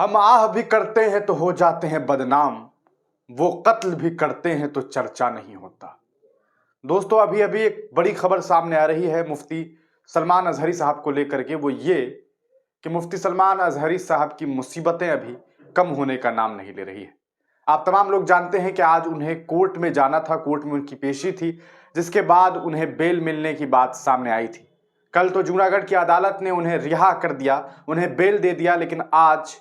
हम आह भी करते हैं तो हो जाते हैं बदनाम, वो कत्ल भी करते हैं तो चर्चा नहीं होता। दोस्तों, अभी अभी एक बड़ी खबर सामने आ रही है मुफ्ती सलमान अजहरी साहब को लेकर के। वो ये कि मुफ्ती सलमान अजहरी साहब की मुसीबतें अभी कम होने का नाम नहीं ले रही है। आप तमाम लोग जानते हैं कि आज उन्हें कोर्ट में जाना था, कोर्ट में उनकी पेशी थी, जिसके बाद उन्हें बेल मिलने की बात सामने आई थी। कल तो जूनागढ़ की अदालत ने उन्हें रिहा कर दिया, उन्हें बेल दे दिया, लेकिन आज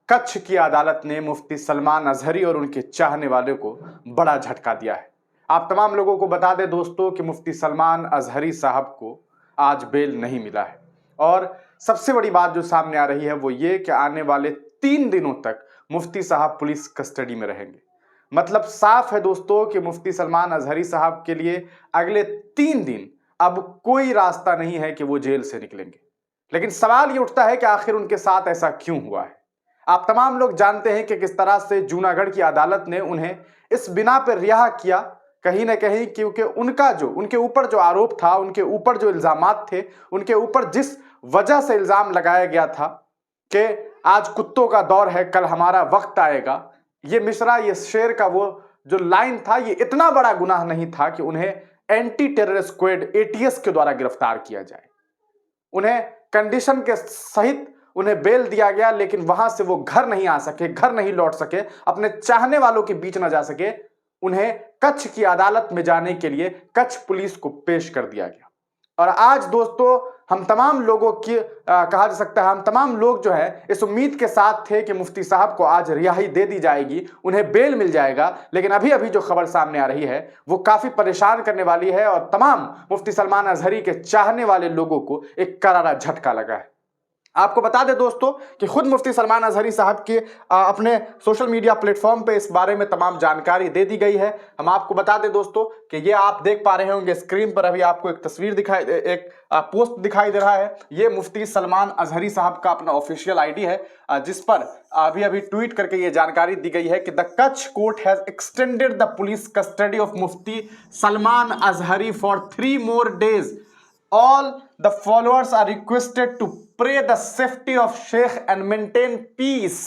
कच्छ की अदालत ने मुफ्ती सलमान अजहरी और उनके चाहने वालों को बड़ा झटका दिया है। आप तमाम लोगों को बता दें दोस्तों कि मुफ्ती सलमान अजहरी साहब को आज बेल नहीं मिला है। और सबसे बड़ी बात जो सामने आ रही है वो ये कि आने वाले 3 दिनों तक मुफ्ती साहब पुलिस कस्टडी में रहेंगे। मतलब साफ है दोस्तों कि मुफ्ती सलमान अजहरी साहब के लिए अगले 3 दिन अब कोई रास्ता नहीं है कि वो जेल से निकलेंगे। लेकिन सवाल ये उठता है कि आखिर उनके साथ ऐसा क्यों हुआ है। आप तमाम लोग जानते हैं कि किस तरह से जूनागढ़ की अदालत ने उन्हें इस बिना पर रिहा किया, कहीं ना कहीं क्योंकि उनके ऊपर जो आरोप था, उनके ऊपर जो इल्जामात थे, उनके ऊपर जिस वजह से इल्जाम लगाया गया था कि आज कुत्तों का दौर है, कल हमारा वक्त आएगा, ये मिसरा, ये शेर का वो जो लाइन था, ये इतना बड़ा गुनाह नहीं था कि उन्हें एंटी टेरर स्क्वाड एटीएस के द्वारा गिरफ्तार किया जाए। उन्हें कंडीशन के सहित उन्हें बेल दिया गया, लेकिन वहां से वो घर नहीं आ सके, घर नहीं लौट सके, अपने चाहने वालों के बीच न जा सके। उन्हें कच्छ की अदालत में जाने के लिए कच्छ पुलिस को पेश कर दिया गया। और आज दोस्तों हम तमाम लोगों की कहा जा सकता है, हम तमाम लोग जो है इस उम्मीद के साथ थे कि मुफ्ती साहब को आज रिहाई दे दी जाएगी, उन्हें बेल मिल जाएगा। लेकिन अभी अभी जो खबर सामने आ रही है वो काफी परेशान करने वाली है और तमाम मुफ्ती सलमान अजहरी के चाहने वाले लोगों को एक करारा झटका लगा है। आपको बता दें दोस्तों कि खुद मुफ्ती सलमान अजहरी साहब के अपने सोशल मीडिया प्लेटफॉर्म पे इस बारे में तमाम जानकारी दे दी गई है। हम आपको बता दें दोस्तों कि ये आप देख पा रहे होंगे स्क्रीन पर, अभी आपको एक तस्वीर दिखाई, एक पोस्ट दिखाई दे रहा है। ये मुफ्ती सलमान अजहरी साहब का अपना ऑफिशियल आईडी है, जिस पर अभी अभी ट्वीट करके ये जानकारी दी गई है कि the Kutch court has extended the police custody of Mufti Salman Azhari for 3 more days. All the followers are requested to pray the safety of Sheikh and maintain peace.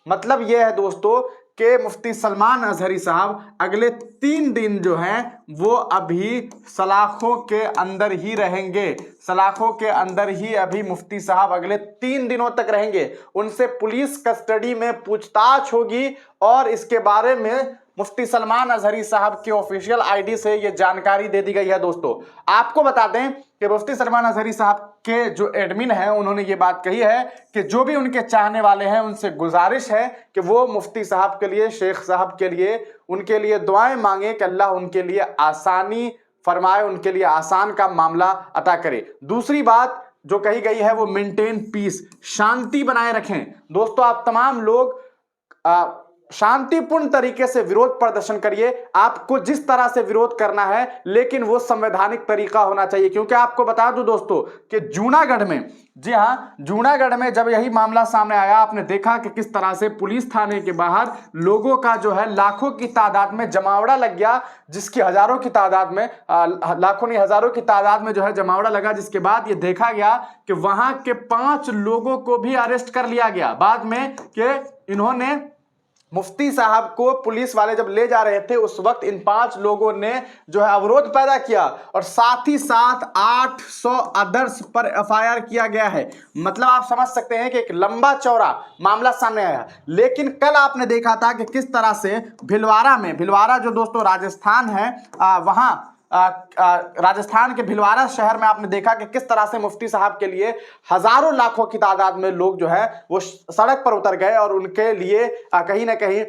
मतलब यह है दोस्तों कि मुफ्ती सलमान अजहरी साहब अगले 3 दिन जो हैं वो अभी सलाखों के अंदर ही रहेंगे। सलाखों के अंदर ही अभी मुफ्ती साहब अगले 3 दिनों तक रहेंगे। उनसे पुलिस कस्टडी में पूछताछ होगी और इसके बारे में मुफ्ती सलमान अजहरी साहब के ऑफिशियल आईडी से यह जानकारी दे दी गई है। दोस्तों आपको बता दें कि मुफ्ती सलमान अजहरी साहब के जो एडमिन हैं उन्होंने ये बात कही है कि जो भी उनके चाहने वाले हैं उनसे गुजारिश है कि वो मुफ्ती साहब के लिए, शेख साहब के लिए, उनके लिए दुआएं मांगे कि अल्लाह उनके लिए आसानी फरमाए, उनके लिए आसान का मामला अता करे। दूसरी बात जो कही गई है वो मेंटेन पीस, शांति बनाए रखें। दोस्तों आप तमाम लोग शांतिपूर्ण तरीके से विरोध प्रदर्शन करिए, आपको जिस तरह से विरोध करना है, लेकिन वो संवैधानिक तरीका होना चाहिए। क्योंकि आपको बता दूं दोस्तों कि जूनागढ़ में, जी हां, जूनागढ़ में जब यही मामला सामने आया, आपने देखा कि किस तरह से पुलिस थाने के बाहर लोगों का जो है लाखों की तादाद में जमावड़ा लग गया, जिसकी हजारों की तादाद में, लाखों नहीं हजारों की तादाद में जो है जमावड़ा लगा, जिसके बाद ये देखा गया कि वहां के 5 लोगों को भी अरेस्ट कर लिया गया बाद में कि इन्होंने मुफ्ती साहब को पुलिस वाले जब ले जा रहे थे उस वक्त इन 5 लोगों ने जो है अवरोध पैदा किया और साथ ही साथ 800 अदर्स पर एफआईआर किया गया है। मतलब आप समझ सकते हैं कि एक लंबा चौड़ा मामला सामने आया। लेकिन कल आपने देखा था कि किस तरह से भिलवाड़ा जो दोस्तों राजस्थान है, वहां राजस्थान के भिलवाड़ा शहर में आपने देखा कि किस तरह से मुफ्ती साहब के लिए हजारों लाखों की तादाद में लोग जो है वो सड़क पर उतर गए और उनके लिए कहीं ना कहीं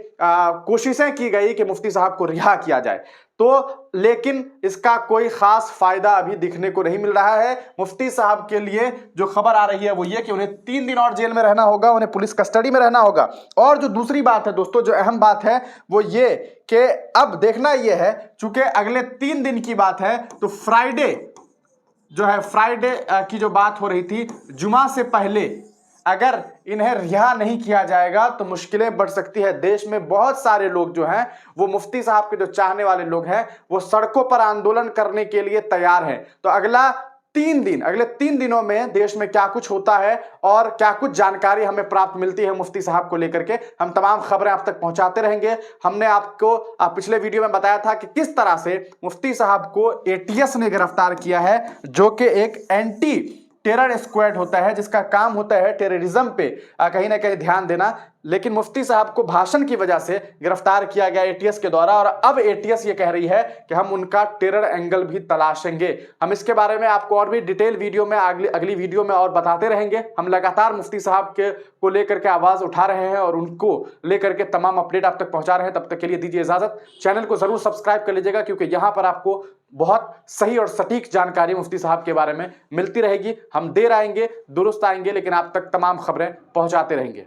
कोशिशें की गई कि मुफ्ती साहब को रिहा किया जाए। तो लेकिन इसका कोई खास फायदा अभी दिखने को नहीं मिल रहा है। मुफ्ती साहब के लिए जो खबर आ रही है वो ये कि उन्हें 3 दिन और जेल में रहना होगा, उन्हें पुलिस कस्टडी में रहना होगा। और जो दूसरी बात है दोस्तों, जो अहम बात है वो ये कि अब देखना ये है, चूंकि अगले 3 दिन की बात है, तो फ्राइडे की जो बात हो रही थी, जुमा से पहले अगर इन्हें रिहा नहीं किया जाएगा तो मुश्किलें बढ़ सकती है। देश में बहुत सारे लोग जो हैं वो मुफ्ती साहब के जो चाहने वाले लोग हैं वो सड़कों पर आंदोलन करने के लिए तैयार हैं। तो अगला अगले 3 दिनों में देश में क्या कुछ होता है और क्या कुछ जानकारी हमें प्राप्त मिलती है मुफ्ती साहब को लेकर के, हम तमाम खबरें आप तक पहुंचाते रहेंगे। हमने आपको पिछले वीडियो में बताया था कि किस तरह से मुफ्ती साहब को एटीएस ने गिरफ्तार किया है, जो कि एक एंटी टेरर स्क्वाड होता है जिसका काम होता है टेररिज्म पे कहीं ना कहीं ध्यान देना। लेकिन मुफ्ती साहब को भाषण की वजह से गिरफ्तार किया गया एटीएस के द्वारा, और अब एटीएस ये कह रही है कि हम उनका टेरर एंगल भी तलाशेंगे। हम इसके बारे में आपको और भी डिटेल वीडियो में अगली वीडियो में और बताते रहेंगे। हम लगातार मुफ्ती साहब के को लेकर के आवाज उठा रहे हैं और उनको लेकर के तमाम अपडेट आप तक पहुंचा रहे हैं। तब तक के लिए दीजिए इजाजत। चैनल को जरूर सब्सक्राइब कर लीजिएगा, क्योंकि यहां पर आपको बहुत सही और सटीक जानकारी मुफ्ती साहब के बारे में मिलती रहेगी। हम देर आएंगे, दुरुस्त आएंगे, लेकिन आप तक तमाम खबरें पहुंचाते रहेंगे।